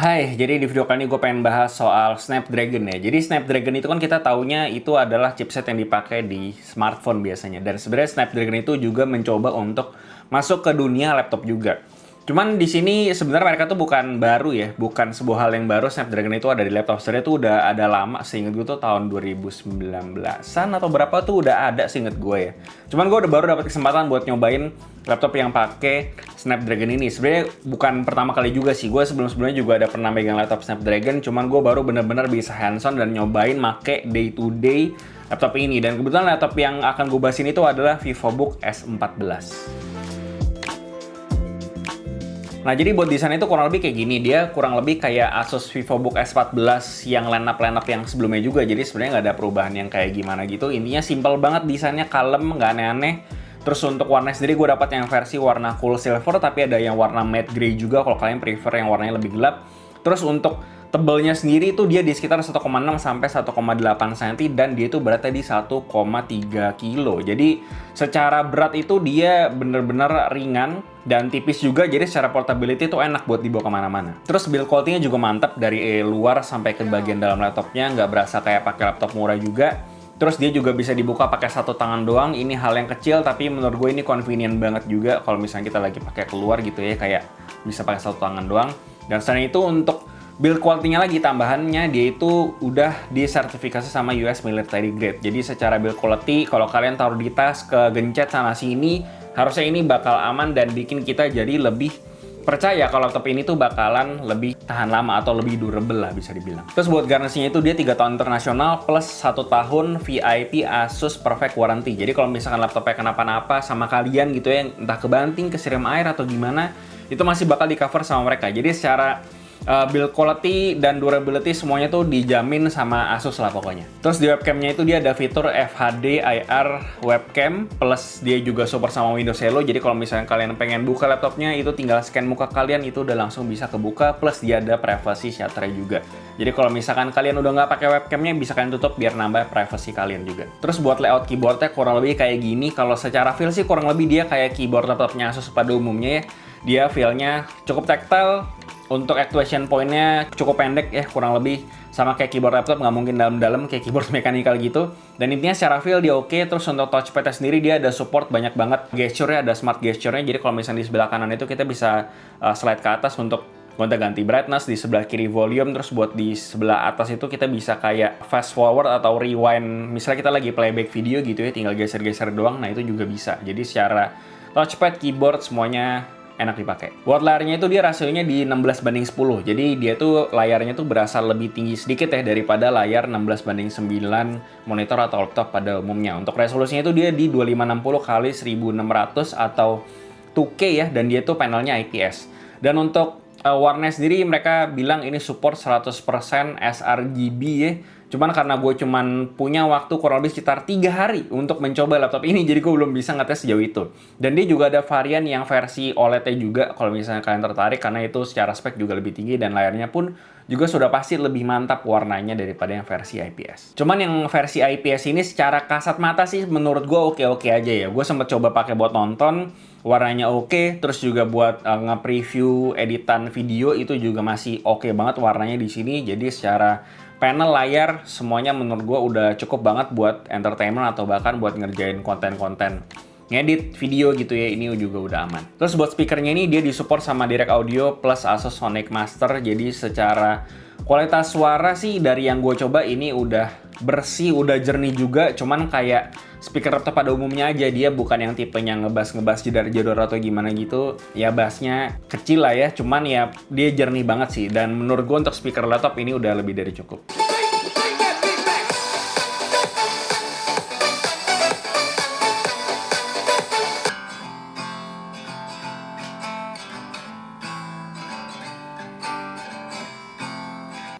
Hai, jadi di video kali ini gue pengen bahas soal Snapdragon ya. Jadi Snapdragon itu kan kita taunya itu adalah chipset yang dipakai di smartphone biasanya. Dan sebenarnya Snapdragon itu juga mencoba untuk masuk ke dunia laptop juga. Cuman di sini sebenarnya mereka tuh bukan baru ya, bukan sebuah hal yang baru. Snapdragon itu ada di laptop. Sebenarnya itu udah ada lama, seinget gue tuh tahun 2019-an atau berapa tuh udah ada seinget gue ya. Cuman gue udah baru dapat kesempatan buat nyobain laptop yang pakai Snapdragon ini. Sebenarnya bukan pertama kali juga sih. Gue sebelum-sebelumnya juga ada pernah megang laptop Snapdragon, cuman gue baru bener-bener bisa hands-on dan nyobain make day to day laptop ini. Dan kebetulan laptop yang akan gue bahas ini tuh adalah VivoBook S14. Nah, jadi buat desain itu kurang lebih kayak gini. Dia kurang lebih kayak Asus VivoBook S14 yang line up yang sebelumnya juga. Jadi sebenarnya nggak ada perubahan yang kayak gimana gitu. Intinya simple banget desainnya, kalem, nggak aneh-aneh. Terus untuk warna sendiri gue dapat yang versi warna cool silver, tapi ada yang warna matte grey juga kalau kalian prefer yang warnanya lebih gelap. Terus untuk tebelnya sendiri itu dia di sekitar 1,6 sampai 1,8 cm dan dia itu beratnya di 1,3 kilo. Jadi secara berat itu dia bener-bener ringan dan tipis juga, jadi secara portability itu enak buat dibawa kemana-mana. Terus build quality-nya juga mantap dari luar sampai ke bagian dalam laptopnya, nggak berasa kayak pakai laptop murah juga. Terus dia juga bisa dibuka pakai satu tangan doang. Ini hal yang kecil tapi menurut gue ini convenient banget juga kalau misalnya kita lagi pakai keluar gitu ya, kayak bisa pakai satu tangan doang. Dan selain itu untuk build quality-nya lagi, tambahannya dia itu udah disertifikasi sama US Military Grade. Jadi secara build quality kalau kalian taruh di tas ke gencet sana sini, harusnya ini bakal aman dan bikin kita jadi lebih percaya kalau laptop ini tuh bakalan lebih tahan lama atau lebih durable lah bisa dibilang. Terus buat garansinya itu dia 3 tahun internasional plus 1 tahun VIP Asus Perfect Warranty. Jadi kalau misalkan laptopnya kenapa-napa sama kalian gitu ya, entah kebanting, kesiram air atau gimana, itu masih bakal di cover sama mereka. Jadi secara build quality dan durability semuanya tuh dijamin sama Asus lah pokoknya. Terus di webcamnya itu dia ada fitur FHD IR webcam, plus dia juga support sama Windows Hello. Jadi kalau misalnya kalian pengen buka laptopnya itu tinggal scan muka kalian, itu udah langsung bisa kebuka, plus dia ada privacy shutter juga. Jadi kalau misalkan kalian udah nggak pakai webcamnya, bisa kalian tutup biar nambah privacy kalian juga. Terus buat layout keyboardnya kurang lebih kayak gini. Kalau secara feel sih kurang lebih dia kayak keyboard laptopnya Asus pada umumnya ya. Dia feel-nya cukup tactile. Untuk actuation point-nya cukup pendek ya, kurang lebih sama kayak keyboard laptop, nggak mungkin dalam-dalam kayak keyboard mechanical gitu. Dan intinya secara feel dia oke. Terus untuk touchpad-nya sendiri dia ada support banyak banget gesture-nya, ada smart gesture-nya. Jadi kalau misalnya di sebelah kanan itu kita bisa slide ke atas untuk gonta-ganti brightness, di sebelah kiri volume, terus buat di sebelah atas itu kita bisa kayak fast forward atau rewind. Misalnya kita lagi playback video gitu ya, tinggal geser-geser doang, nah itu juga bisa. Jadi secara touchpad, keyboard, semuanya enak dipakai. Buat layarnya itu dia rasionya di 16:10. Jadi dia tuh layarnya tuh berasa lebih tinggi sedikit ya daripada layar 16:9 monitor atau laptop pada umumnya. Untuk resolusinya itu dia di 2560 x 1600 atau 2K ya, dan dia tuh panelnya IPS. Dan untuk warnanya sendiri mereka bilang ini support 100% sRGB ya. Cuman karena gue cuman punya waktu kurang lebih sekitar 3 hari untuk mencoba laptop ini, jadi gue belum bisa ngetes sejauh itu. Dan dia juga ada varian yang versi OLED-nya juga kalau misalnya kalian tertarik, karena itu secara spek juga lebih tinggi dan layarnya pun juga sudah pasti lebih mantap warnanya daripada yang versi IPS. Cuman yang versi IPS ini secara kasat mata sih menurut gue oke-oke aja ya. Gue sempet coba pakai buat nonton, warnanya oke, terus juga buat nge-preview editan video itu juga masih oke banget warnanya di sini. Jadi secara panel, layar, semuanya menurut gue udah cukup banget buat entertainment atau bahkan buat ngerjain konten-konten ngedit video gitu ya, ini juga udah aman. Terus buat speakernya ini dia disupport sama Direct Audio plus Asus Sonic Master. Jadi secara kualitas suara sih dari yang gue coba ini udah bersih, udah jernih juga. Cuman kayak speaker laptop pada umumnya aja, dia bukan yang tipenya ngebas jedar-jedor atau gimana gitu. Ya bassnya kecil lah ya, cuman ya dia jernih banget sih. Dan menurut gue untuk speaker laptop ini udah lebih dari cukup.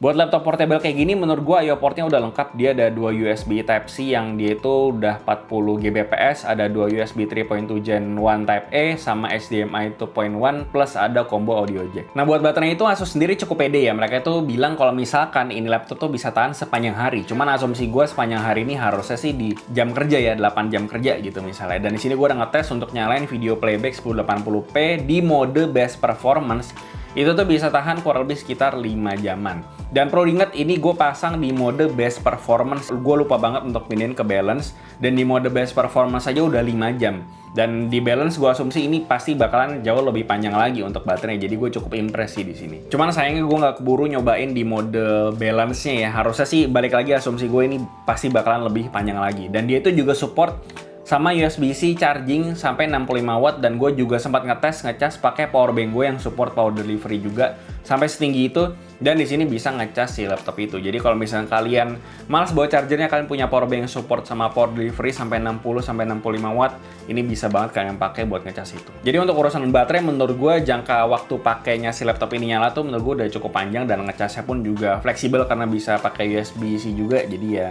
Buat laptop portable kayak gini, menurut gua I/O portnya udah lengkap. Dia ada 2 USB Type-C yang dia itu udah 40 Gbps, ada 2 USB 3.2 Gen 1 Type-A, sama HDMI 2.1, plus ada combo audio jack. Nah, buat baterainya itu Asus sendiri cukup pede ya. Mereka itu bilang kalau misalkan ini laptop tuh bisa tahan sepanjang hari. Cuman asumsi gua sepanjang hari ini harusnya sih di jam kerja ya, 8 jam kerja gitu misalnya. Dan di sini gua udah ngetes untuk nyalain video playback 1080p di mode best performance. itu tuh bisa tahan kurang lebih sekitar 5 jaman. Dan perlu diingat, ini gue pasang di mode best performance. Gue lupa banget untuk pindahin ke balance, dan di mode best performance aja udah 5 jam. Dan di balance gue asumsi ini pasti bakalan jauh lebih panjang lagi untuk baterai. Jadi gue cukup impresi di sini. Cuman sayangnya gue nggak keburu nyobain di mode balance-nya ya. Harusnya sih balik lagi asumsi gue ini pasti bakalan lebih panjang lagi. Dan dia itu juga support sama USB-C charging sampai 65 watt, dan gue juga sempat ngecas pakai power bank gue yang support power delivery juga sampai setinggi itu, dan di sini bisa ngecas si laptop itu. Jadi kalau misalnya kalian malas bawa chargernya, kalian punya power bank yang support sama power delivery sampai 60 sampai 65 watt, ini bisa banget kalian pakai buat ngecas itu. Jadi untuk urusan baterai, menurut gue jangka waktu pakainya si laptop ini nyala tuh menurut gue udah cukup panjang, dan ngecasnya pun juga fleksibel karena bisa pakai USB-C juga, jadi ya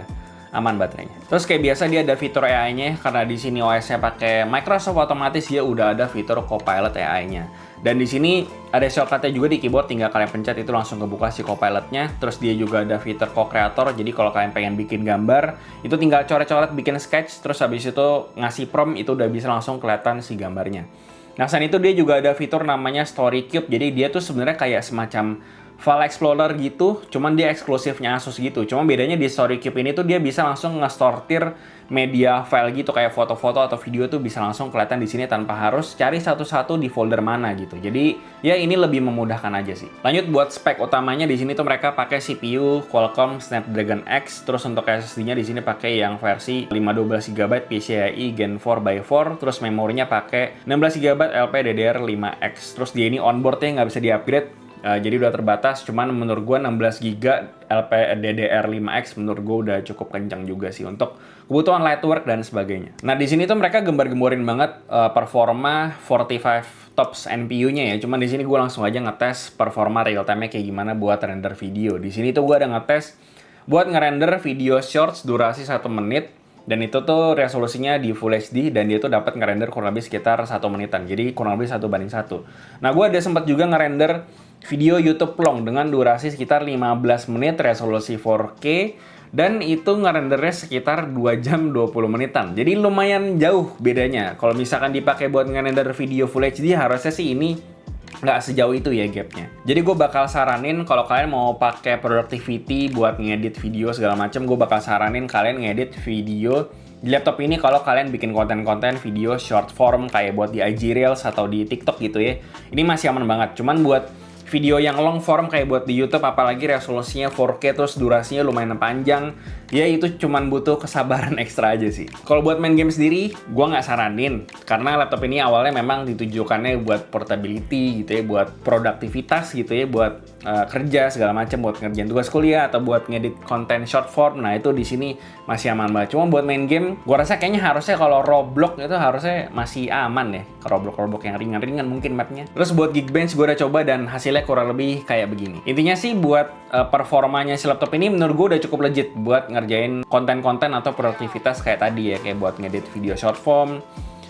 aman baterainya. Terus kayak biasa dia ada fitur AI-nya, karena di sini OS-nya pakai Microsoft, otomatis dia udah ada fitur Copilot AI-nya. Dan di sini ada shortcut-nya juga di keyboard, tinggal kalian pencet itu langsung kebuka si Copilot-nya. Terus dia juga ada fitur Co-Creator, jadi kalau kalian pengen bikin gambar, itu tinggal coret-coret bikin sketch, terus habis itu ngasih prompt, itu udah bisa langsung kelihatan si gambarnya. Nah, selain itu dia juga ada fitur namanya Story Cube, jadi dia tuh sebenarnya kayak semacam file explorer gitu, cuman dia eksklusifnya Asus gitu. Cuma bedanya di Story Cube ini tuh dia bisa langsung nge-sortir media file gitu, kayak foto-foto atau video tuh bisa langsung kelihatan di sini tanpa harus cari satu-satu di folder mana gitu. Jadi ya ini lebih memudahkan aja sih. Lanjut buat spek utamanya, di sini tuh mereka pakai CPU Qualcomm Snapdragon X, terus untuk SSD-nya di sini pakai yang versi 512 GB PCIe Gen 4x4, terus memorinya pakai 16 GB LPDDR5X. Terus dia ini onboard-nya nggak bisa di-upgrade. Jadi udah terbatas, cuman menurut gue 16 GB LPDDR5X menurut gue udah cukup kencang juga sih untuk kebutuhan light work dan sebagainya. Nah, di sini tuh mereka gembar-gemborin banget performa 45 TOPS NPU-nya ya. Cuman di sini gue langsung aja ngetes performa real time-nya kayak gimana buat render video. Di sini tuh gue ada ngetes buat ngerender video shorts durasi 1 menit. Dan itu tuh resolusinya di Full HD, dan dia tuh dapat ngerender kurang lebih sekitar 1 menitan. Jadi kurang lebih 1:1. Nah, gue ada sempat juga ngerender video YouTube long dengan durasi sekitar 15 menit, resolusi 4K, dan itu ngerendernya sekitar 2 jam 20 menitan. Jadi lumayan jauh bedanya. Kalau misalkan dipakai buat ngerender video Full HD, harusnya sih ini nggak sejauh itu ya gapnya. Jadi gue bakal saranin kalau kalian mau pakai productivity buat ngedit video segala macam, gue bakal saranin kalian ngedit video di laptop ini kalau kalian bikin konten-konten video short form kayak buat di IG Reels atau di TikTok gitu ya. Ini masih aman banget. Cuman buat video yang long form kayak buat di YouTube, apalagi resolusinya 4K terus durasinya lumayan panjang, ya itu cuman butuh kesabaran ekstra aja sih. Kalau buat main game sendiri, gue nggak saranin, karena laptop ini awalnya memang ditujukannya buat portability gitu ya, buat produktivitas gitu ya, buat kerja segala macam, buat ngerjain tugas kuliah atau buat ngedit konten short form. Nah itu di sini masih aman banget. Cuma buat main game, gue rasa kayaknya harusnya kalau Roblox itu harusnya masih aman ya. Roblox yang ringan-ringan mungkin mapnya. Terus buat Geekbench gue udah coba dan hasilnya kurang lebih kayak begini. Intinya sih buat performanya si laptop ini menurut gue udah cukup legit buat ngerjain konten-konten atau produktivitas kayak tadi ya, kayak buat ngedit video short form,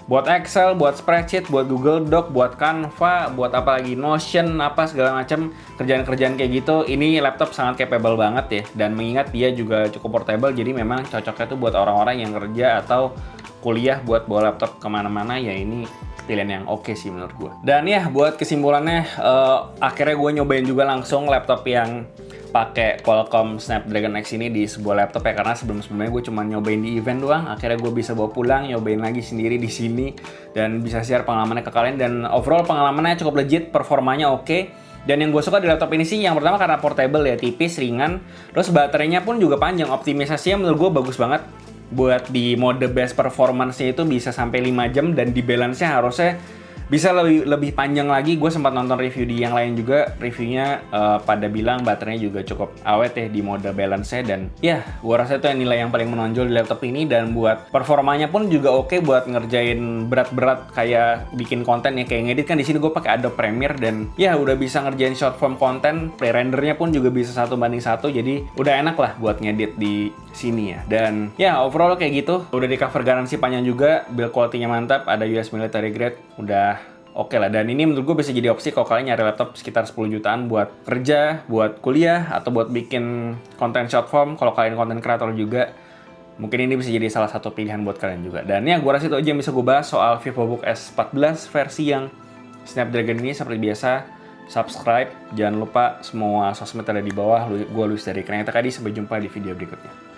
buat Excel, buat spreadsheet, buat Google Doc, buat Canva, buat apa lagi, Notion, apa segala macam kerjaan-kerjaan kayak gitu. Ini laptop sangat capable banget ya, dan mengingat dia juga cukup portable, jadi memang cocoknya tuh buat orang-orang yang kerja atau kuliah buat bawa laptop kemana-mana, ya ini pilihan yang oke sih menurut gue. Dan ya buat kesimpulannya, akhirnya gue nyobain juga langsung laptop yang pakai Qualcomm Snapdragon X ini di sebuah laptop ya, karena sebelumnya gue cuma nyobain di event doang. Akhirnya gue bisa bawa pulang, nyobain lagi sendiri di sini, dan bisa share pengalamannya ke kalian. Dan overall pengalamannya cukup legit, performanya oke. Dan yang gue suka di laptop ini sih yang pertama karena portable ya, tipis, ringan. Terus baterainya pun juga panjang, optimisasinya menurut gue bagus banget. Buat di mode best performance-nya itu bisa sampai 5 jam, dan di balance-nya harusnya bisa lebih panjang lagi. Gue sempat nonton review di yang lain juga, reviewnya pada bilang baterainya juga cukup awet ya di mode balance-nya, dan ya gue rasa itu nilai yang paling menonjol di laptop ini. Dan buat performanya pun juga oke buat ngerjain berat-berat kayak bikin konten ya, kayak ngedit kan di sini gue pakai Adobe Premiere, dan ya udah bisa ngerjain short form konten, pre-rendernya pun juga bisa 1:1, jadi udah enak lah buat ngedit di sini ya. Dan ya overall kayak gitu, udah di cover garansi panjang juga, build quality-nya mantap, ada US military grade, udah oke lah. Dan ini menurut gue bisa jadi opsi kalau kalian nyari laptop sekitar 10 jutaan buat kerja, buat kuliah, atau buat bikin konten short form. Kalau kalian konten kreator juga, mungkin ini bisa jadi salah satu pilihan buat kalian juga. Dan ya gue rasa itu aja yang bisa gue bahas soal VivoBook S14 versi yang Snapdragon ini. Seperti biasa, subscribe, jangan lupa semua sosmed ada di bawah. Gue Luis dari Connected Tadi, sampai jumpa di video berikutnya.